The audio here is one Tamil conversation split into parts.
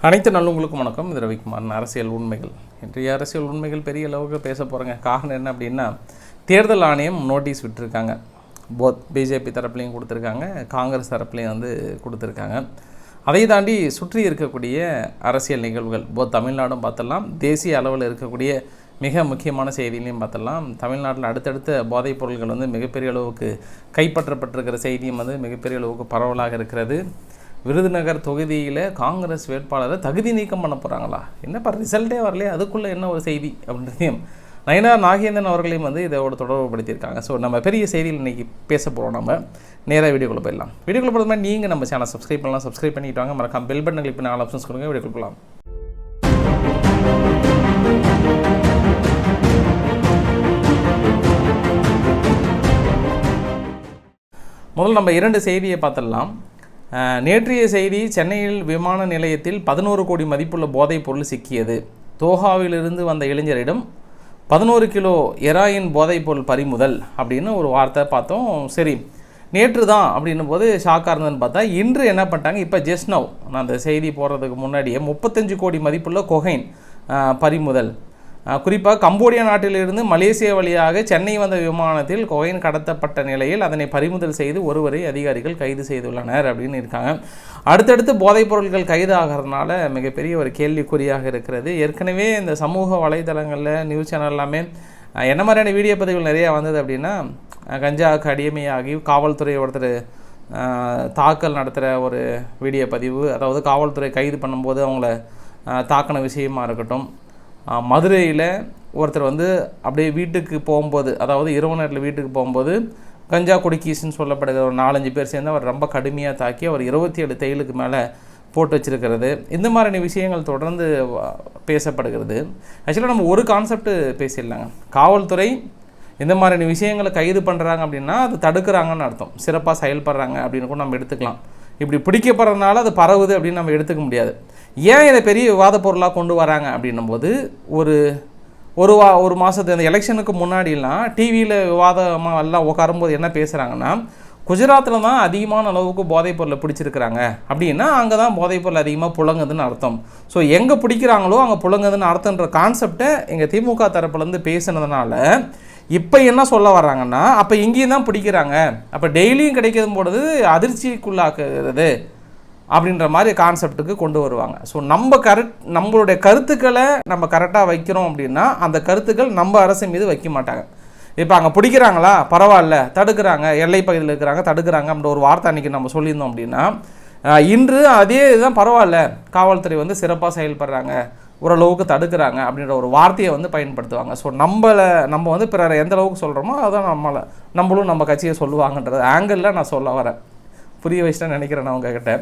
அனைத்து நல்லவங்களுக்கும் வணக்கம். இது ரவிக்குமார். அரசியல் உண்மைகள். இன்றைய அரசியல் உண்மைகள் பெரிய அளவுக்கு பேச போகிறேங்க. காரணம் என்ன அப்படின்னா, தேர்தல் ஆணையம் நோட்டீஸ் விட்டுருக்காங்க. பிஜேபி தரப்புலையும் கொடுத்துருக்காங்க, காங்கிரஸ் தரப்புலையும் கொடுத்துருக்காங்க. அதை தாண்டி சுற்றி இருக்கக்கூடிய அரசியல் நிகழ்வுகள் தமிழ்நாடும் பார்த்தலாம், தேசிய அளவில் இருக்கக்கூடிய மிக முக்கியமான செய்திகளையும் பார்த்தலாம். தமிழ்நாட்டில் அடுத்தடுத்த போதைப் பொருட்கள் மிகப்பெரிய அளவுக்கு கைப்பற்றப்பட்டிருக்கிற செய்தியும் மிகப்பெரிய அளவுக்கு பரவலாக இருக்கிறது. விருதுநகர் தொகுதியில் காங்கிரஸ் வேட்பாளரை தகுதி நீக்கம் பண்ண போகிறாங்களா? என்னப்பா ரிசல்ட்டே வரலையே, அதுக்குள்ளே என்ன ஒரு செய்தி அப்படின்றதையும் நயினார் நாகேந்திரன் அவர்களையும் இதோட தொடர்புபடுத்தியிருக்காங்க. ஸோ நம்ம பெரிய செய்தியில் இன்றைக்கி பேச போகிறோம். நம்ம நேராக வீடியோக்குள்ளே போயிடலாம். வீடியோக்குள்ளே போகிறது மாதிரி நீங்கள் நம்ம சேனல் சப்ஸ்கிரைப் பண்ணலாம். சப்ஸ்கிரைப் பண்ணிட்டு வாங்க. மறக்காம பெல் பட்டன் கிளிக் பண்ணி ஆல் ஆப்ஷன்ஸ் கொடுங்க. வீடியோக்குள்ளே போகலாம். முதல்ல நம்ம இரண்டு செய்தியை பார்த்துடலாம். நேற்றைய செய்தி, சென்னையில் விமான நிலையத்தில் 11 கோடி மதிப்புள்ள போதைப் பொருள் சிக்கியது. தோஹாவிலிருந்து வந்த இளைஞரிடம் 11 கிலோ ஹெராயின் போதைப் பொருள் பறிமுதல் அப்படின்னு ஒரு வார்த்தை பார்த்தோம். சரி, நேற்று தான் அப்படின்னும் போது ஷாக்காக இருந்ததுன்னு பார்த்தா, இன்று என்ன பண்ணிட்டாங்க, இப்போ ஜஸ்ட் நவ் நான் அந்த செய்தி போடுறதுக்கு முன்னாடியே 35 கோடி மதிப்புள்ள கொகைன் பறிமுதல். குறிப்பாக கம்போடியா நாட்டிலிருந்து மலேசியா வழியாக சென்னை வந்த விமானத்தில் கொகைன் கடத்தப்பட்ட நிலையில் அதனை பறிமுதல் செய்து ஒருவரை அதிகாரிகள் கைது செய்துள்ளனர் அப்படின்னு இருக்காங்க. அடுத்தடுத்து போதைப் பொருட்கள் கைது ஆகிறதுனால மிகப்பெரிய ஒரு கேள்விக்குறியாக இருக்கிறது. ஏற்கனவே இந்த சமூக வலைதளங்களில் நியூஸ் சேனல் எல்லாமே என்ன மாதிரியான வீடியோ பதிவுகள் நிறையா வந்தது அப்படின்னா, கஞ்சாவுக்கு அடிமையாகி காவல்துறை ஒருத்தர் தாக்கல் நடத்துகிற ஒரு வீடியோ பதிவு, அதாவது காவல்துறை கைது பண்ணும்போது அவங்கள தாக்கின விஷயமா இருக்கட்டும். மதுரையில் ஒருத்தர் அப்படியே வீட்டுக்கு போகும்போது, அதாவது இரவு நேரத்தில் வீட்டுக்கு போகும்போது கஞ்சா குடிக்கீஸ்ன்னு சொல்லப்படுகிற ஒரு 4-5 பேர் சேர்ந்து அவர் ரொம்ப கடுமையாக தாக்கி அவர் 27 தையலுக்கு மேலே போட்டு வச்சுருக்கிறது. இந்த மாதிரியான விஷயங்கள் தொடர்ந்து பேசப்படுகிறது. ஆக்சுவலாக நம்ம ஒரு கான்செப்ட் பேசிடலாங்க. காவல்துறை இந்த மாதிரியான விஷயங்களை கைது பண்ணுறாங்க அப்படின்னா அது தடுக்கிறாங்கன்னு அர்த்தம், சிறப்பாக செயல்படுறாங்க அப்படின்னு கூட நம்ம எடுத்துக்கலாம். இப்படி பிடிக்கப்படுறதுனால அது பரவுது அப்படின்னு நம்ம எடுத்துக்க முடியாது. ஏன் இதை பெரிய விவாத பொருளாக கொண்டு வராங்க அப்படின்னும் போது, ஒரு மாதத்து அந்த எலெக்ஷனுக்கு முன்னாடிலாம் டிவியில் விவாதமாக எல்லாம் உட்காரும்போது என்ன பேசுகிறாங்கன்னா, குஜராத்தில் தான் அதிகமான அளவுக்கு போதைப் பொருளை பிடிச்சிருக்கிறாங்க அப்படின்னா அங்கே தான் போதைப் பொருள் அதிகமாக புழங்குதுன்னு அர்த்தம். ஸோ எங்கே பிடிக்கிறாங்களோ அங்கே புழங்குதுன்னு அர்த்தன்ற கான்செப்டை எங்கள் திமுக தரப்புலேருந்து பேசுனதுனால இப்போ என்ன சொல்ல வர்றாங்கன்னா, அப்போ இங்கேயும் தான் பிடிக்கிறாங்க, அப்போ டெய்லியும் கிடைக்கிறது போது அதிர்ச்சிக்குள்ளாக்குறது அப்படின்ற மாதிரி கான்செப்டுக்கு கொண்டு வருவாங்க. ஸோ நம்மளுடைய கருத்துக்களை நம்ம கரெக்டாக வைக்கிறோம் அப்படின்னா அந்த கருத்துக்கள் நம்ம அரசு மீது வைக்க மாட்டாங்க. இப்போ அங்கே பிடிக்கிறாங்களா, பரவாயில்ல, தடுக்கிறாங்க, எல்லை பகுதியில் இருக்கிறாங்க, தடுக்கிறாங்க அப்படின்ற ஒரு வார்த்தை அன்றைக்கி நம்ம சொல்லியிருந்தோம் அப்படின்னா, இன்று அதே இதுதான் பரவாயில்ல, காவல்துறை சிறப்பாக செயல்படுறாங்க, ஓரளவுக்கு தடுக்கிறாங்க அப்படின்ற ஒரு வார்த்தையை பயன்படுத்துவாங்க. ஸோ நம்ம பிறரை எந்த அளவுக்கு சொல்கிறோமோ அதான் நம்மளும் நம்ம கட்சியை சொல்லுவாங்கன்றது ஆங்கிளில் நான் சொல்ல வரேன். புரிய வச்சுட்டேன்னு நினைக்கிறேன் நான் உங்ககிட்ட.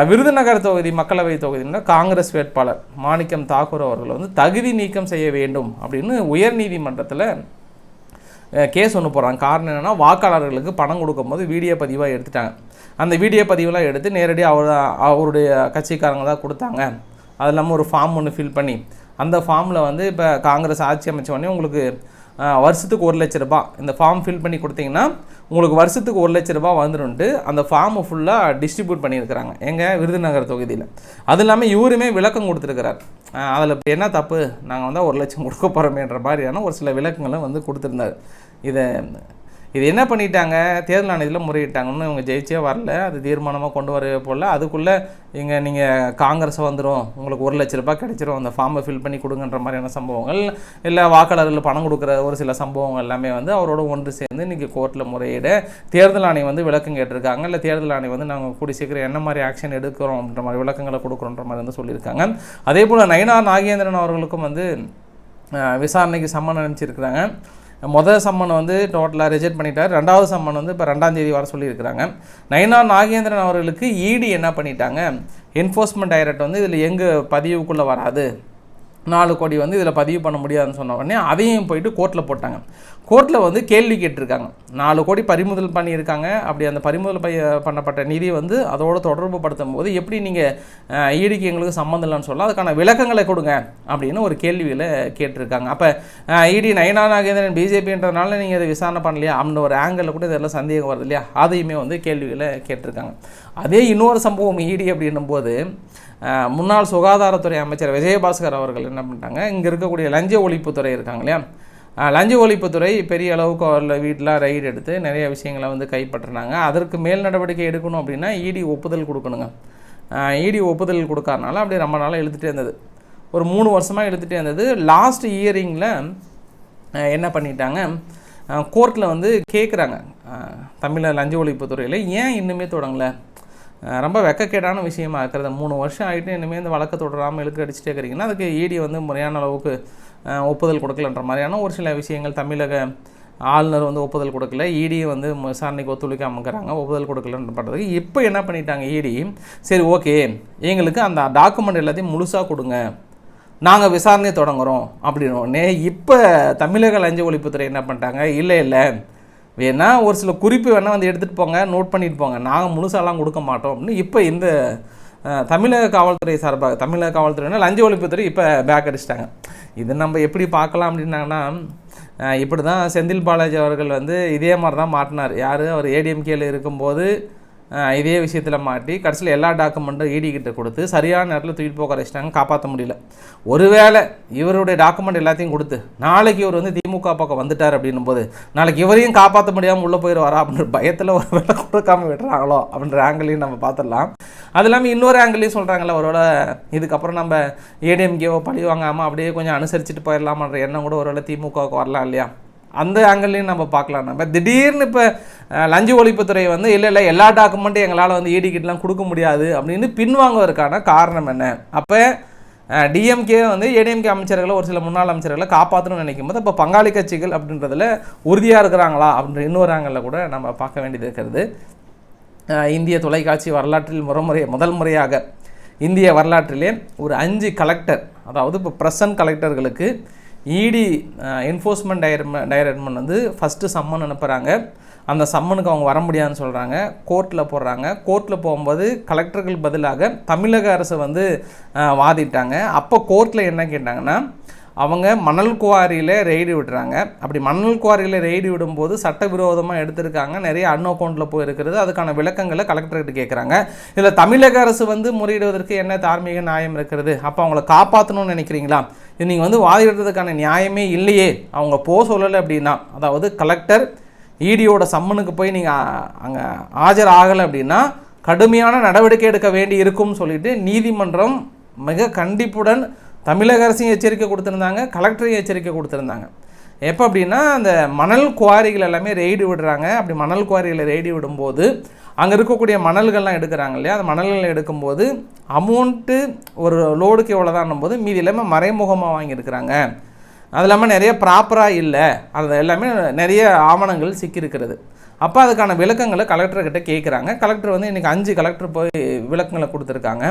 விருதுநகர் தொகுதி மக்களவை தொகுதியில் காங்கிரஸ் வேட்பாளர் மாணிக்கம் தாக்கூர் அவர்கள் தகுதி நீக்கம் செய்ய வேண்டும் அப்படின்னு உயர்நீதிமன்றத்தில் கேஸ் ஒன்று போடுறாங்க. காரணம் என்னென்னா, வாக்காளர்களுக்கு பணம் கொடுக்கும்போது வீடியோ பதிவாக எடுத்துட்டாங்க. அந்த வீடியோ பதிவெலாம் எடுத்து நேரடியாக அவருடைய கட்சிக்காரங்க தான் கொடுத்தாங்க. அது இல்லாமல் ஒரு ஃபார்ம் ஒன்று ஃபில் பண்ணி, அந்த ஃபார்மில் இப்போ காங்கிரஸ் ஆட்சி அமைச்ச உடனே உங்களுக்கு வருஷத்துக்கு 1 லட்ச ரூபா இந்த ஃபார்ம் ஃபில் பண்ணி கொடுத்தீங்கன்னா உங்களுக்கு வருஷத்துக்கு 1 லட்ச ரூபா வந்துருன்ட்டு அந்த ஃபார்மை ஃபுல்லாக டிஸ்ட்ரிபியூட் பண்ணியிருக்கிறாங்க எங்கள் விருதுநகர் தொகுதியில். அது இல்லாமல் இவருமே விளக்கம் கொடுத்துருக்கிறார். அதில் இப்போ என்ன தப்பு, நாங்கள் 1 லட்சம் கொடுக்க போகிறோமேன்ற மாதிரியான ஒரு சில விளக்கங்களை கொடுத்துருந்தார். இது என்ன பண்ணிட்டாங்க, தேர்தல் ஆணையத்தில் முறையிட்டாங்கன்னு இவங்க ஜெயிச்சே வரல, அது தீர்மானமாக கொண்டு வரவே போடல. அதுக்குள்ளே நீங்கள் காங்கிரஸ் வந்துடும், உங்களுக்கு 1 லட்ச ரூபாய் கிடைச்சிரும், அந்த ஃபார்மை ஃபில் பண்ணி கொடுங்கன்ற மாதிரியான சம்பவங்கள், இல்லை வாக்காளர்கள் பணம் கொடுக்குற ஒரு சில சம்பவங்கள் எல்லாமே அவரோட ஒன்று சேர்ந்து இன்றைக்கி கோர்ட்டில் முறையிட தேர்தல் ஆணையம் விளக்கம் கேட்டிருக்காங்க. இல்லை தேர்தல் ஆணையம் நாங்கள் கூடி சீக்கிரம் என்ன மாதிரி ஆக்ஷன் எடுக்கிறோம் அப்படின்ற மாதிரி விளக்கங்களை கொடுக்குறோன்ற மாதிரி சொல்லியிருக்காங்க. அதே போல் நயினார் நாகேந்திரன் அவர்களுக்கும் விசாரணைக்கு சம்மன் அனுப்பிச்சிருக்கிறாங்க. முதல் சம்மன் டோட்டலாக ரிஜெக்ட் பண்ணிட்டார். ரெண்டாவது சம்மன் இப்போ 2ஆம் தேதி வர சொல்லியிருக்கிறாங்க. நயினார் நாகேந்திரன் அவர்களுக்கு இடி என்ன பண்ணிட்டாங்க, என்ஃபோர்ஸ்மெண்ட் டைரக்டர் இதில் எங்கள் பதிவுக்குள்ளே வராது, 4 கோடி இதில் பதிவு பண்ண முடியாதுன்னு சொன்ன உடனே அதையும் போயிட்டு கோர்ட்டில் போட்டாங்க. கோர்ட்டில் கேள்வி கேட்டிருக்காங்க. 4 கோடி பறிமுதல் பண்ணியிருக்காங்க. அப்படி அந்த பறிமுதல் பண்ணப்பட்ட நிதி அதோடு தொடர்பு படுத்தும் போது எப்படி நீங்கள் ஈடிக்கு எங்களுக்கு சம்மந்தம் இல்லைன்னு சொல்லலாம், அதுக்கான விளக்கங்களை கொடுங்க அப்படின்னு ஒரு கேள்விகளை கேட்டிருக்காங்க. அப்போ இடி நயினார் நாகேந்திரன் பிஜேபின்றதுனால நீங்கள் அதை விசாரணை பண்ணலையா அப்படின்னு ஒரு ஆங்கிளில் கூட இதெல்லாம் சந்தேகம் வருது இல்லையா, அதையுமே கேள்விகளை கேட்டிருக்காங்க. அதே இன்னொரு சம்பவம் இடி அப்படின்னும் போது முன்னாள் சுகாதாரத்துறை அமைச்சர் விஜயபாஸ்கர் அவர்கள் என்ன பண்ணிட்டாங்க, இங்கே இருக்கக்கூடிய லஞ்ச ஒழிப்புத்துறை இருக்காங்க இல்லையா, லஞ்ச ஒழிப்புத்துறை பெரிய அளவுக்கு அவரில் வீட்டில் ரைடு எடுத்து நிறைய விஷயங்களை வந்து கைப்பற்றினாங்க. அதற்கு மேல் நடவடிக்கை எடுக்கணும் அப்படின்னா இடி ஒப்புதல் கொடுக்கணுங்க. இடி ஒப்புதல் கொடுக்காதனால அப்படியே ரொம்ப நாளாக இழுத்துகிட்டே இருந்தது, ஒரு 3 வருஷமாக இழுத்துகிட்டே இருந்தது. லாஸ்ட் இயரிங்கில் என்ன பண்ணிட்டாங்க, கோர்ட்டில் வந்து கேட்குறாங்க, தமிழக லஞ்ச ஒழிப்புத்துறையில் ஏன் இன்னுமே தொடங்கலை, ரொம்ப வெக்கக்கேடான விஷயமா இருக்கிறது, 3 வருஷம் ஆகிட்டு இனிமேல் இந்த வழக்கை தொடராமல் இழுக்க அடிச்சுட்டே இருக்கிறீங்கன்னா அதுக்கு இடி வந்து முறையான அளவுக்கு ஒப்புதல் கொடுக்கலன்ற மாதிரியான ஒரு சில விஷயங்கள் தமிழக ஆளுநர் வந்து ஒப்புதல் கொடுக்கல, இடி வந்து விசாரணைக்கு ஒத்துழைக்காமக்கிறாங்க, ஒப்புதல் கொடுக்கலன்ற பண்ணுறதுக்கு. இப்போ என்ன பண்ணிட்டாங்க இடி, சரி ஓகே எங்களுக்கு அந்த டாக்குமெண்ட் எல்லாத்தையும் முழுசாக கொடுங்க, நாங்கள் விசாரணை தொடங்குகிறோம் அப்படின்னு. இப்போ தமிழக லஞ்ச ஒழிப்புத்துறை என்ன பண்ணிட்டாங்க, இல்லை வேணால் ஒரு சில குறிப்பு வேணால் வந்து எடுத்துகிட்டு போங்க, நோட் பண்ணிட்டு போங்க, நாங்கள் முழுசாலாம் கொடுக்க மாட்டோம் அப்படின்னு இப்போ இந்த தமிழக காவல்துறை சார்பாக, தமிழக காவல்துறைனா லஞ்ச ஒழிப்புத்துறை இப்போ பேக் அடிச்சிட்டாங்க. இது நம்ம எப்படி பார்க்கலாம் அப்படின்னாங்கன்னா, இப்படி தான் செந்தில் பாலாஜி அவர்கள் வந்து இதே மாதிரி தான் மாட்டினார். யார், அவர் ஏடிஎம்கேல இருக்கும்போது இதே விஷயத்தில் மாட்டி கடைசியில் எல்லா டாக்குமெண்ட்டும் இடி கிட்ட கொடுத்து சரியான நேரத்தில் தூக்கிட்டு போக வச்சிட்டாங்க, காப்பாற்ற முடியல. ஒருவேளை இவருடைய டாக்குமெண்ட் எல்லாத்தையும் கொடுத்து நாளைக்கு இவர் வந்து திமுக பக்கம் வந்துட்டார் அப்படின்னும் போது நாளைக்கு இவரையும் காப்பாற்ற முடியாமல் உள்ளே போயிடுவாரா அப்படின்ற பயத்தில் ஒரு வேலை கொடுக்காமல் விடுறாங்களோ அப்படின்ற ஆங்கிளையும் நம்ம பார்த்துடலாம். அது இல்லாமல் இன்னொரு ஆங்கிளையும் சொல்கிறாங்களே, ஒருவேளை இதுக்கப்புறம் நம்ம ஏடிஎம்கேவோ பழி வாங்காமல் அப்படியே கொஞ்சம் அனுசரிச்சுட்டு போயிடலாமன்ற எண்ணம் கூட ஒருவேளை திமுகவுக்கு வரலாம் இல்லையா, அந்த ஆங்கிள்லையும் நம்ம பார்க்கலாம். நம்ம திடீர்னு இப்போ லஞ்ச ஒழிப்புத்துறை வந்து இல்லை எல்லா டாக்குமெண்ட்டும் எங்களால் வந்து இடிக்கிட்டலாம் கொடுக்க முடியாது அப்படின்னு பின்வாங்குவதற்கான காரணம் என்ன, அப்போ டிஎம்கே வந்து ஏடிஎம்கே அமைச்சர்களை ஒரு சில முன்னாள் அமைச்சர்களை காப்பாற்றணும்னு நினைக்கும் போது இப்போ பங்காளி கட்சிகள் அப்படின்றதுல உறுதியாக இருக்கிறாங்களா அப்படின்ற இன்னொரு ஆங்கிளில் கூட நம்ம பார்க்க வேண்டியது இருக்கிறது. இந்திய தொலைக்காட்சி வரலாற்றில் முதல் முறையாக இந்திய வரலாற்றிலே ஒரு 5 கலெக்டர், அதாவது இப்போ ப்ரெசன்ட் கலெக்டர்களுக்கு இடி என்ஃபோர்ஸ்மெண்ட் டைரக்டர்மெண்ட் வந்து ஃபஸ்ட்டு சம்மன் அனுப்புகிறாங்க. அந்த சம்மனுக்கு அவங்க வர முடியாதுன்னு சொல்கிறாங்க, கோர்ட்டில் போடுறாங்க. கோர்ட்டில் போகும்போது கலெக்டர்கள் பதிலாக தமிழக அரசு வந்து வாதிட்டாங்க. அப்போ கோர்ட்டில் என்ன கேட்டாங்கன்னா, அவங்க மணல் குவாரியில் ரெய்டு விடுறாங்க. அப்படி மணல் குவாரியில் ரெய்டு விடும்போது சட்டவிரோதமாக எடுத்திருக்காங்க, நிறைய அக்கௌண்ட்டில் போயிருக்கிறது, அதுக்கான விளக்கங்களை கலெக்டர்கிட்ட கேட்குறாங்க. இதில் தமிழக அரசு வந்து முறையிடுவதற்கு என்ன தார்மீக நியாயம் இருக்கிறது, அப்போ அவங்கள காப்பாற்றணும்னு நினைக்கிறீங்களா, இது நீங்கள் வந்து வாதிடுறதுக்கான நியாயமே இல்லையே, அவங்க சொல்லலை அப்படின்னா, அதாவது கலெக்டர் இடியோட சம்மனுக்கு போய் நீங்கள் அங்கே ஆஜர் ஆகலை அப்படின்னா கடுமையான நடவடிக்கை எடுக்க வேண்டி இருக்கும்னு சொல்லிட்டு நீதிமன்றம் மிக கண்டிப்புடன் தமிழக அரசையும் எச்சரிக்கை கொடுத்துருந்தாங்க, கலெக்டரையும் எச்சரிக்கை கொடுத்துருந்தாங்க. எப்போ அப்படின்னா, அந்த மணல் குவாரிகள் எல்லாமே ரெய்டு விடுறாங்க. அப்படி மணல் குவாரிகளை ரெய்டு விடும்போது அங்கே இருக்கக்கூடிய மணல்கள்லாம் எடுக்கிறாங்க இல்லையா, அந்த மணல்கள் எடுக்கும்போது அமௌண்ட்டு ஒரு லோடுக்கு எவ்வளோ தான் போது மீதி எல்லாமே மறைமுகமாக வாங்கியிருக்கிறாங்க. அது இல்லாமல் நிறைய ப்ராப்பராக இல்லை, அது எல்லாமே நிறைய ஆவணங்கள் சிக்கியிருக்கிறது. அப்போ அதுக்கான விளக்கங்களை கலெக்டர்கிட்ட கேட்குறாங்க. கலெக்டர் வந்து இன்றைக்கி 5 கலெக்டர் போய் விளக்கங்களை கொடுத்துருக்காங்க.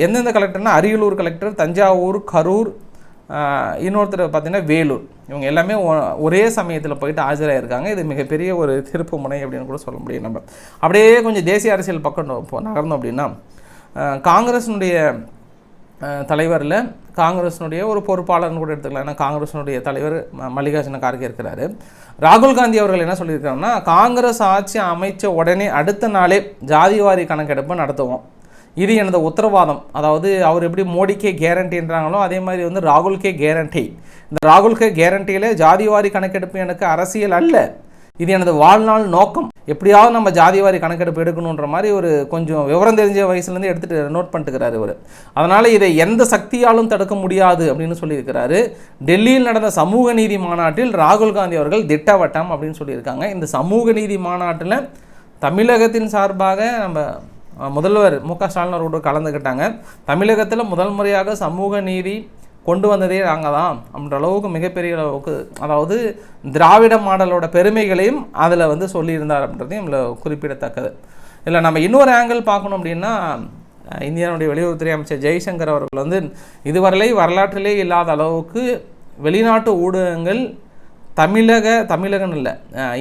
எந்தெந்த கலெக்டர்னால் அரியலூர் கலெக்டர், தஞ்சாவூர், கரூர், இன்னொருத்தர் பார்த்திங்கன்னா வேலூர், இவங்க எல்லாமே ஒரே சமயத்தில் போயிட்டு ஆஜராகிருக்காங்க. இது மிகப்பெரிய ஒரு திருப்பு முனை அப்படின்னு கூட சொல்ல முடியும். நம்ம அப்படியே கொஞ்சம் தேசிய அரசியல் பக்கம் நகர்ந்தோம் அப்படின்னா, காங்கிரஸினுடைய தலைவரில் காங்கிரஸினுடைய ஒரு பொறுப்பாளர்னு கூட எடுத்துக்கலாம். ஏன்னா காங்கிரஸினுடைய தலைவர் மல்லிகார்ஜுன கார்கே இருக்கிறாரு. ராகுல் காந்தி அவர்கள் என்ன சொல்லியிருக்காருன்னா, காங்கிரஸ் ஆட்சி அமைச்ச உடனே அடுத்த நாளே ஜாதிவாரி கணக்கெடுப்பு நடத்துவோம், இது எனது உத்தரவாதம். அதாவது அவர் எப்படி மோடிக்கே கேரண்டின்றாங்களோ அதே மாதிரி வந்து ராகுல்கே கேரண்டி. இந்த ராகுல்கே கேரண்டியில் ஜாதிவாரி கணக்கெடுப்பு எனக்கு அரசியல் அல்ல, இது எனது வாழ்நாள் நோக்கம். எப்படியாவது நம்ம ஜாதிவாரி கணக்கெடுப்பு எடுக்கணுன்ற மாதிரி ஒரு கொஞ்சம் விவரம் தெரிஞ்ச வயசுலேருந்து எடுத்துகிட்டு நோட் பண்ணிட்டுக்கிறாரு இவர். அதனால் இதை எந்த சக்தியாலும் தடுக்க முடியாது அப்படின்னு சொல்லியிருக்கிறாரு. டெல்லியில் நடந்த சமூக நீதி மாநாட்டில் ராகுல் காந்தி அவர்கள் திட்டவட்டம் அப்படின்னு சொல்லியிருக்காங்க. இந்த சமூக நீதி மாநாட்டில் தமிழகத்தின் சார்பாக நம்ம முதல்வர் மு.க. ஸ்டாலின் அவரோடு கலந்துக்கிட்டாங்க. தமிழகத்தில் முதல் முறையாக சமூக நீதி கொண்டு வந்ததே நாங்கள் தான் அப்படின்ற அளவுக்கு மிகப்பெரிய அளவுக்கு, அதாவது திராவிட மாடலோட பெருமைகளையும் அதில் வந்து சொல்லியிருந்தார் அப்படின்றதையும் இதில் குறிப்பிடத்தக்கது. இல்லை நம்ம இன்னொரு ஆங்கிள் பார்க்கணும் அப்படின்னா, இந்தியாவுடைய வெளியுறவுத்துறை அமைச்சர் ஜெய்சங்கர் அவர்கள் வந்து இதுவரை வரலாற்றிலே இல்லாத அளவுக்கு வெளிநாட்டு ஊடகங்கள் தமிழகன்னு இல்லை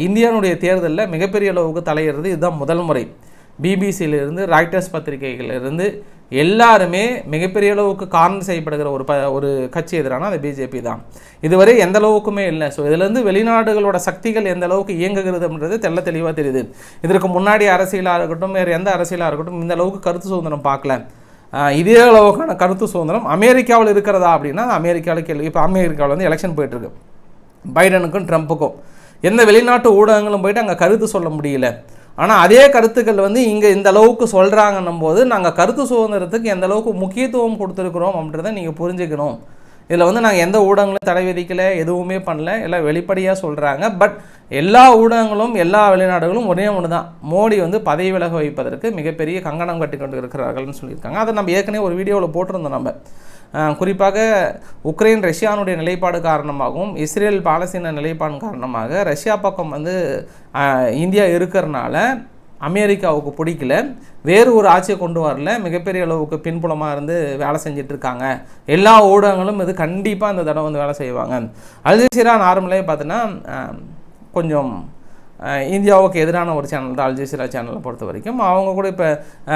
இந்தியாவுடைய தேர்தலில் மிகப்பெரிய அளவுக்கு தலையிடுறது இதுதான் முதல் முறை. பிபிசியிலிருந்து ராய்டர்ஸ் பத்திரிகைகளிலிருந்து எல்லாருமே மிகப்பெரிய அளவுக்கு காரணம் செய்யப்படுகிற ஒரு கட்சி எதிரான அது பிஜேபி தான். இதுவரை எந்த அளவுக்குமே இல்லை. ஸோ இதுலேருந்து வெளிநாடுகளோட சக்திகள் எந்த அளவுக்கு இயங்குகிறது அப்படின்றது தெளிவாக தெரியுது. இதற்கு முன்னாடி அரசியலாக இருக்கட்டும், வேறு எந்த அரசியலாக இருக்கட்டும் இந்த அளவுக்கு கருத்து சுதந்திரம் பார்க்கல. இதே அளவுக்கான கருத்து சுதந்திரம் அமெரிக்காவில் இருக்கிறதா அப்படின்னா அமெரிக்காவில் கேள்வி. இப்போ அமெரிக்காவில் வந்து எலெக்ஷன் போயிட்டுருக்கு, பைடனுக்கும் ட்ரம்ப்புக்கும். எந்த வெளிநாட்டு ஊடகங்களும் போயிட்டு அங்கே கருத்து சொல்ல முடியல. ஆனால் அதே கருத்துக்கள் வந்து இங்கே இந்த அளவுக்கு சொல்கிறாங்கன்னும் போது நாங்கள் கருத்து சுதந்திரத்துக்கு எந்த அளவுக்கு முக்கியத்துவம் கொடுத்துருக்குறோம் அப்படின்றத நீங்கள் புரிஞ்சுக்கணும். இதில் வந்து நாங்கள் எந்த ஊடகங்களும் தடை விதிக்கலை, எதுவுமே பண்ணல, எல்லாம் வெளிப்படையாக சொல்கிறாங்க. பட் எல்லா ஊடகங்களும் எல்லா வெளிநாடுகளும் ஒரே ஒன்று தான், மோடி வந்து பதவி விலக வைப்பதற்கு மிகப்பெரிய கங்கணம் கட்டி கொண்டு இருக்கிறார்கள்னு சொல்லியிருக்காங்க. அதை நம்ம ஏற்கனவே ஒரு வீடியோவில் போட்டிருந்தோம். நம்ம குறிப்பாக உக்ரைன் ரஷ்யானுடைய நிலைப்பாடு காரணமாகவும் இஸ்ரேல் பாலஸ்தீன நிலைப்பாடு காரணமாக ரஷ்யா பக்கம் வந்து இந்தியா இருக்கிறனால அமெரிக்காவுக்கு பிடிக்கல, வேறு ஒரு ஆட்சியை கொண்டு வரல, மிகப்பெரிய அளவுக்கு பின்புலமாக இருந்து வேலை செஞ்சிட்ருக்காங்க. எல்லா ஊடகங்களும் இது கண்டிப்பாக இந்த தடவை வந்து வேலை செய்வாங்க. அல் ஜசீரா நார்மலே பார்த்தீங்கன்னா கொஞ்சம் இந்தியாவுக்கு எதிரான ஒரு சேனல் தான் அல் ஜசீரா சேனலை பொறுத்த வரைக்கும். அவங்க கூட இப்போ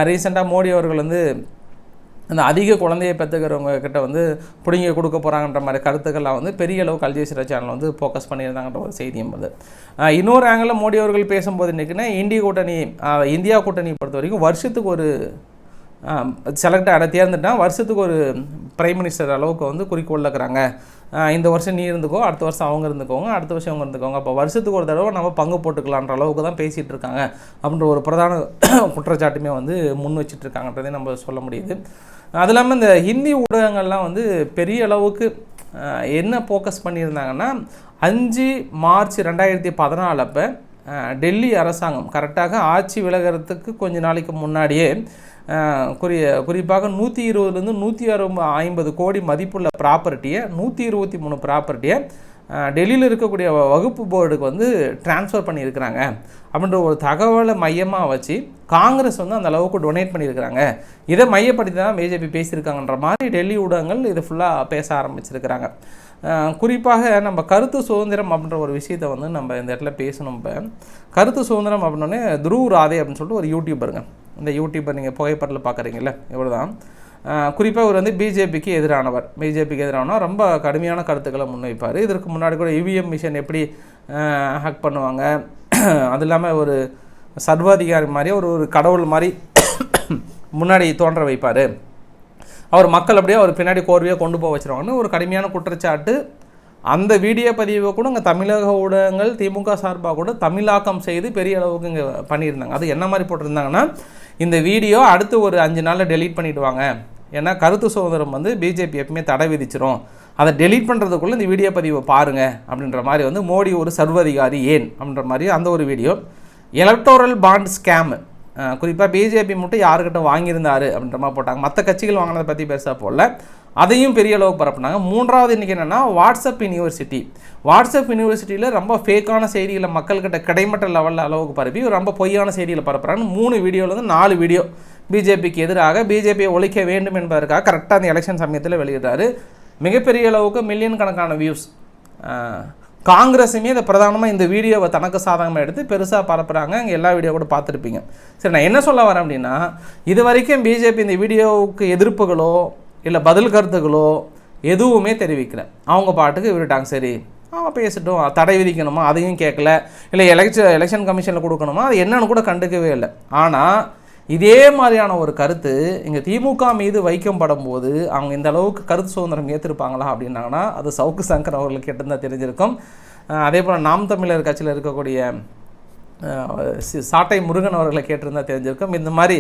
ரீசெண்டாக மோடி அவர்கள் வந்து அந்த அதிக குழந்தையை பெற்றுக்கிறவங்க கிட்ட வந்து பிடிங்க கொடுக்க போகிறாங்கன்ற மாதிரி கருத்துக்கள்லாம் வந்து பெரிய அளவுக்கு அல் ஜசீரா சேனல் வந்து ஃபோக்கஸ் பண்ணியிருந்தாங்கன்ற ஒரு செய்தியும் அது. இன்னொரு ஆங்கிளில் மோடி அவர்கள் பேசும்போது இன்றைக்கினா இந்தியா கூட்டணி பொறுத்த வரைக்கும் வருஷத்துக்கு ஒரு செலக்ட் தேர்ந்துட்டால் வருஷத்துக்கு ஒரு பிரைம் மினிஸ்டர் அளவுக்கு வந்து குறிக்கோள் இருக்கிறாங்க. இந்த வருஷம் நீ இருந்துக்கோ, அடுத்த வருஷம் அவங்க இருந்துக்கோங்க, அடுத்த வருஷம் அவங்க இருந்துக்கோங்க, அப்போ வருஷத்துக்கு ஒரு தடவை நம்ம பங்கு போட்டுக்கலான்ற அளவுக்கு தான் பேசிகிட்டு இருக்காங்க அப்படின்ற ஒரு பிரதான குற்றச்சாட்டுமே வந்து முன் வச்சிட்ருக்காங்கன்றதே நம்ம சொல்ல முடியுது. அது இல்லாமல் இந்த ஹிந்தி ஊடகங்கள்லாம் வந்து பெரிய அளவுக்கு என்ன ஃபோக்கஸ் பண்ணியிருந்தாங்கன்னா 5 மார்ச் 2014 அப்போ டெல்லி அரசாங்கம் கரெக்டாக ஆட்சி விலகிறதுக்கு கொஞ்ச நாளைக்கு முன்னாடியே குறிப்பாக 120லேருந்து 150 கோடி மதிப்புள்ள ப்ராப்பர்ட்டியை 123 ப்ராப்பர்ட்டியை டெல்லியில் இருக்கக்கூடிய வகுப்பு போர்டுக்கு வந்து டிரான்ஸ்ஃபர் பண்ணியிருக்கிறாங்க அப்படின்ற ஒரு தகவலை மையமாக வச்சு காங்கிரஸ் வந்து அந்த அளவுக்கு டொனேட் பண்ணியிருக்கிறாங்க. இதை மையப்படுத்தி தான் பிஜேபி பேசியிருக்காங்கன்ற மாதிரி டெல்லி ஊடகங்கள் இதை ஃபுல்லாக பேச ஆரம்பிச்சிருக்கிறாங்க. குறிப்பாக நம்ம கருத்து சுதந்திரம் அப்படின்ற ஒரு விஷயத்தை வந்து நம்ம இந்த இடத்துல பேசணும். இப்போ கருத்து சுதந்திரம் அப்படின்னோடனே துருவ் ராதே அப்படின்னு சொல்லிட்டு ஒரு யூடியூபருங்க. இந்த யூடியூபர் நீங்கள் புகைப்படத்தில் பார்க்குறீங்களே இவர் தான். குறிப்பாக இவர் வந்து பிஜேபிக்கு எதிரானவர். ரொம்ப கடுமையான கருத்துக்களை முன்வைப்பார். இதற்கு முன்னாடி கூட இவிஎம் மிஷின் எப்படி ஹேக் பண்ணுவாங்க, அது இல்லாமல் ஒரு சர்வாதிகாரி மாதிரி ஒரு கடவுள் மாதிரி முன்னாடி தோன்ற வைப்பார், அவர் மக்கள் அப்படியே அவர் பின்னாடி கோர்வையாக கொண்டு போக வச்சுருவாங்கன்னு ஒரு கடுமையான குற்றச்சாட்டு. அந்த வீடியோ பதிவை கூட இங்கே தமிழக ஊடகங்கள் திமுக சார்பாக கூட தமிழாக்கம் செய்து பெரிய அளவுக்கு இங்கே பண்ணியிருந்தாங்க. அது என்ன மாதிரி போட்டிருந்தாங்கன்னா, இந்த வீடியோ அடுத்து ஒரு 5 நாளில் டெலீட் பண்ணிவிடுவாங்க, ஏன்னா கருத்து சுதந்திரம் வந்து பிஜேபி எப்பவுமே தடை விதிச்சிரும், அதை டெலீட் பண்ணுறதுக்குள்ளே இந்த வீடியோ பதிவை பாருங்கள் அப்படின்ற மாதிரி வந்து மோடி ஒரு சர்வதிகாரி ஏன் அப்படின்ற மாதிரி அந்த ஒரு வீடியோ. எலக்டோரல் பாண்ட் ஸ்கேம் குறிப்பாக பிஜேபி மட்டும் யாருக்கிட்ட வாங்கியிருந்தார் அப்படின்ற மாதிரி போட்டாங்க. மற்ற கட்சிகள் வாங்கினதை பற்றி பெருசாக போடல, அதையும் பெரிய அளவுக்கு பரப்புனாங்க. 3வது இன்றைக்கி என்னென்னா வாட்ஸ்அப் யூனிவர்சிட்டியில் ரொம்ப ஃபேக்கான செய்திகளை மக்கள்கிட்ட கிடைமட்ட லெவலில் அளவுக்கு பரப்பி ரொம்ப பொய்யான செய்திகளை பரப்புறாங்க. 3 வீடியோவில் வந்து 4 வீடியோ பிஜேபிக்கு எதிராக, பிஜேபியை ஒழிக்க வேண்டும் என்பதற்காக கரெக்டாக அந்த எலெக்ஷன் சமயத்தில் வெளியிடுறாரு. மிகப்பெரிய அளவுக்கு மில்லியன் கணக்கான வியூஸ். காங்கிரஸுமே இதை பிரதானமாக இந்த வீடியோவை தனக்கு சாதகமாக எடுத்து பெருசாக பரப்புகிறாங்க. அங்கே எல்லா வீடியோ கூட பார்த்துருப்பீங்க. சரி, நான் என்ன சொல்ல வரேன் அப்படின்னா, இது வரைக்கும் பிஜேபி இந்த வீடியோவுக்கு எதிர்ப்புகளோ இல்லை பதில் கருத்துக்களோ எதுவுமே தெரிவிக்கல. அவங்க பாட்டுக்கு விட்டுட்டாங்க. சரி பேசிட்டோம், தடை விதிக்கணுமா அதையும் கேட்கல, இல்லை எலெக்ஷன் கமிஷனில் கொடுக்கணுமா அது என்னன்னு கூட கண்டுக்கவே இல்லை. ஆனால் இதே மாதிரியான ஒரு கருத்து இங்கே திமுக மீது வைக்கப்படும் போது அவங்க இந்த அளவுக்கு கருத்து சுதந்திரம் ஏற்றிருப்பாங்களா அப்படின்னாங்கன்னா அது சவுக்கு சங்கர் அவர்களுக்கு கேட்டிருந்தால் தெரிஞ்சிருக்கும். அதே போல் நாம் தமிழர் கட்சியில் இருக்கக்கூடிய சாட்டை முருகன் அவர்களை கேட்டிருந்தால் தெரிஞ்சிருக்கும். இந்த மாதிரி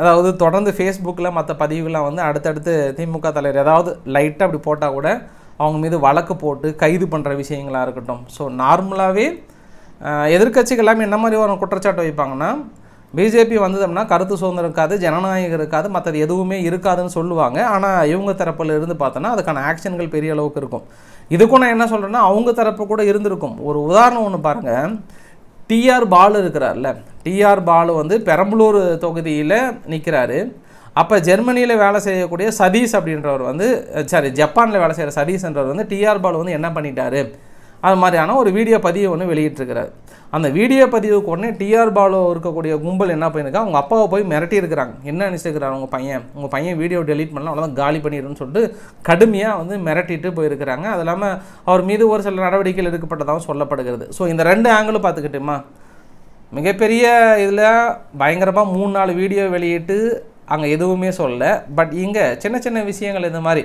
அதாவது தொடர்ந்து ஃபேஸ்புக்கில் மற்ற பதிவுகள்லாம் வந்து அடுத்தடுத்து திமுக தலைவர் ஏதாவது லைட்டாக அப்படி போட்டால் கூட அவங்க மீது வழக்கு போட்டு கைது பண்ணுற விஷயங்களாக இருக்கட்டும். ஸோ நார்மலாகவே எதிர்க்கட்சிகள் எல்லாமே என்ன மாதிரி ஒரு குற்றச்சாட்டு வைப்பாங்கன்னா, பிஜேபி வந்ததுன்னா கருத்து சுதந்திரம் இருக்காது, ஜனநாயகம் இருக்காது, மற்றது எதுவுமே இருக்காதுன்னு சொல்லுவாங்க. ஆனால் இவங்க தரப்பில் இருந்து பார்த்தோன்னா அதுக்கான ஆக்ஷன்கள் பெரிய அளவுக்கு இருக்கும். இதுக்கும் நான் என்ன சொல்கிறேன்னா, அவங்க தரப்பு கூட இருந்திருக்கும். ஒரு உதாரணம் ஒன்று பாருங்கள். டிஆர் பாலு இருக்கிறார்ல, டிஆர் பாலு வந்து பெரம்பலூர் தொகுதியில் நிற்கிறாரு. அப்போ ஜெர்மனியில் வேலை செய்யக்கூடிய சதீஷ் அப்படின்றவர் வந்து ஜப்பானில் வேலை செய்கிற சதீஷ்ன்றவர் வந்து டிஆர் பாலு வந்து என்ன பண்ணிட்டாரு அது மாதிரியான ஒரு வீடியோ பதிவு ஒன்று வெளியிட்டிருக்கிறார். அந்த வீடியோ பதிவுக்கு உடனே டிஆர் பாலு இருக்கக்கூடிய கும்பல் என்ன பண்ணியிருக்கா, அவங்க அப்பாவை போய் மிரட்டி இருக்கிறாங்க. என்ன நினச்சிருக்கிறார், உங்கள் பையன் வீடியோ டெலீட் பண்ணலாம், அவ்வளோதான் காலி பண்ணிடுன்னு சொல்லிட்டு கடுமையாக வந்து மிரட்டிட்டு போயிருக்கிறாங்க. அது இல்லாமல் அவர் மீது ஒரு சில நடவடிக்கைகள் எடுக்கப்பட்டதாகவும் சொல்லப்படுகிறது. ஸோ இந்த 2 ஆங்கிளும் பார்த்துக்கிட்டுமா, மிகப்பெரிய இதில் பயங்கரமாக 3-4 வீடியோ வெளியிட்டு அங்கே எதுவுமே சொல்லலை. பட் இங்கே சின்ன சின்ன விஷயங்கள் இந்த மாதிரி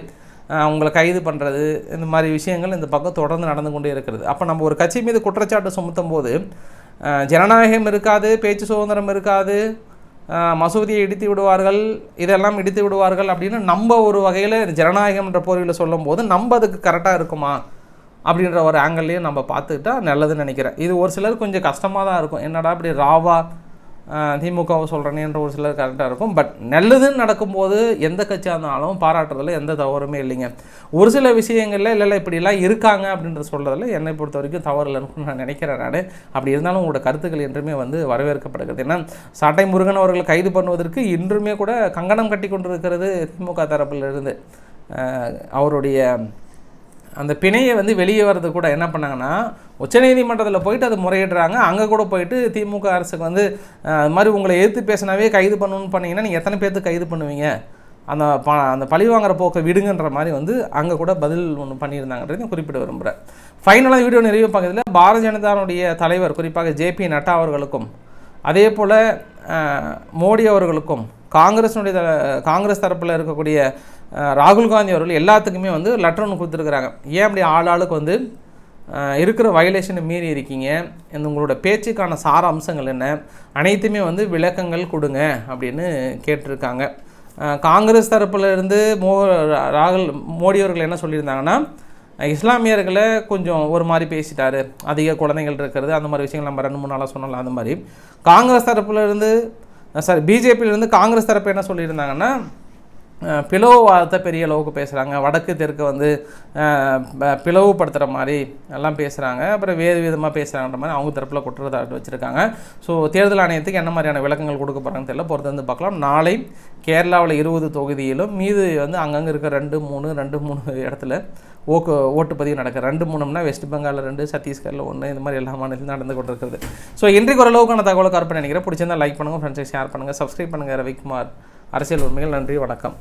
அவங்களை கைது பண்ணுறது, இந்த மாதிரி விஷயங்கள் இந்த பக்கம் தொடர்ந்து நடந்து கொண்டே இருக்கிறது. அப்போ நம்ம ஒரு கட்சி மீது குற்றச்சாட்டு சுமத்தும் போது ஜனநாயகம் இருக்காது, பேச்சு சுதந்திரம் இருக்காது, மசூதியை இடித்து விடுவார்கள், இதெல்லாம் இடித்து விடுவார்கள் அப்படின்னு நம்ம ஒரு வகையில் ஜனநாயகம்ன்ற போர்வையில் சொல்லும் போது நம்ம அதுக்கு கரெக்டாக இருக்குமா அப்படின்ற ஒரு ஆங்கிள்லேயும் நம்ம பார்த்துக்கிட்டா நல்லதுன்னு நினைக்கிறேன். இது ஒரு சிலர் கொஞ்சம் கஷ்டமாக தான் இருக்கும், என்னடா இப்படி ராவா திமுகவை சொல்கிறேனேன்ற ஒரு சிலர் கரெக்டாக இருக்கும். பட் நல்லதுன்னு நடக்கும்போது எந்த கட்சியாக இருந்தாலும் பாராட்டுறதுல எந்த தவறுமே இல்லைங்க. ஒரு சில விஷயங்களில் இல்லை இப்படிலாம் இருக்காங்க அப்படின்ற சொல்கிறதுல என்னை பொறுத்த வரைக்கும் தவறு இல்லைன்னு நான் நினைக்கிறேன். நான் அப்படி இருந்தாலும் உங்களோட கருத்துக்கள் என்றுமே வரவேற்கப்படுகிறது. ஏன்னா சாட்டை முருகன் அவர்களை கைது பண்ணுவதற்கு இன்றுமே கூட கங்கணம் கட்டி கொண்டிருக்கிறது திமுக தரப்பிலிருந்து. அவருடைய அந்த பிணையை வெளியே வர்றது கூட என்ன பண்ணாங்கன்னா, உச்சநீதிமன்றத்தில் போயிட்டு அது முறையிடுறாங்க. அங்கே கூட போயிட்டு திமுக அரசுக்கு அது மாதிரி உங்களை எதிர்த்து பேசினாவே கைது பண்ணணும்னு பண்ணிங்கன்னா நீங்கள் எத்தனை பேர்த்துக்கு கைது பண்ணுவீங்க, அந்த பழி வாங்குற போக்கை விடுங்கன்ற மாதிரி அங்கே கூட பதில் ஒன்று பண்ணியிருந்தாங்கன்றதையும் குறிப்பிட விரும்புகிறேன். ஃபைனலாக வீடியோ நிறைவு பக்கத்தில் பாரதிய ஜனதாவுடைய தலைவர் குறிப்பாக JP நட்டா அவர்களுக்கும் அதே போல் மோடி அவர்களுக்கும் காங்கிரஸ் தரப்பில் இருக்கக்கூடிய ராகுல் காந்தி அவர்கள் எல்லாத்துக்குமே லெட்டர் ஒன்று கொடுத்துருக்குறாங்க. ஏன் அப்படி ஆளுக்கு இருக்கிற வயலேஷனை மீறி இருக்கீங்க, உங்களோட பேச்சுக்கான சார அம்சங்கள் என்ன, அனைத்துமே விளக்கங்கள் கொடுங்க அப்படின்னு கேட்டிருக்காங்க. காங்கிரஸ் தரப்பில் இருந்து மோடி அவர்கள் என்ன சொல்லியிருந்தாங்கன்னா, இஸ்லாமியர்களை கொஞ்சம் ஒரு மாதிரி பேசிட்டாரு, அதிக குழந்தைகள் இருக்கிறது, அந்த மாதிரி விஷயங்கள் நம்ம 2-3 நாளாக சொன்னலாம். அந்த மாதிரி காங்கிரஸ் தரப்பில் இருந்து பிஜேபியிலேருந்து காங்கிரஸ் தரப்பு என்ன சொல்லியிருந்தாங்கன்னா, பிளவுவாதத்தை பெரிய அளவுக்கு பேசுகிறாங்க, வடக்கு தெற்கு பிளவுபடுத்துகிற மாதிரி எல்லாம் பேசுகிறாங்க, அப்புறம் வேறு விதமாக பேசுகிறாங்கன்ற மாதிரி அவங்க தரப்பில் குற்றச்சாட்டு வச்சுருக்காங்க. ஸோ தேர்தல் ஆணையத்துக்கு என்ன மாதிரியான விளக்கங்கள் கொடுக்க போகிறாங்கன்னு தெரியல, பொறுத்து பார்க்கலாம். நாளை கேரளாவில் 20 தொகுதியிலும் மீது அங்கங்கே இருக்க 2-3 இடத்துல ஓட்டு பதிவு நடக்குது. 2-3னா வெஸ்ட் பெங்காலில் 2, சத்தீஸ்கரில் 1, இந்த மாதிரி எல்லா மாநிலத்திலும் நடந்து கொண்டு இருக்கிறது. ஸோ இன்றைக்கு ஓரளவுக்கான தகவலை கருப்பு நினைக்கிறேன். பிடிச்சிருந்தால் லைக் பண்ணுங்கள், ஃப்ரெண்ட்ஸை ஷேர் பண்ணுங்கள், சப்ஸ்கிரைப் பண்ணுங்கள். ரவிக்குமார் அரசியல் உண்மைகள். நன்றி, வணக்கம்.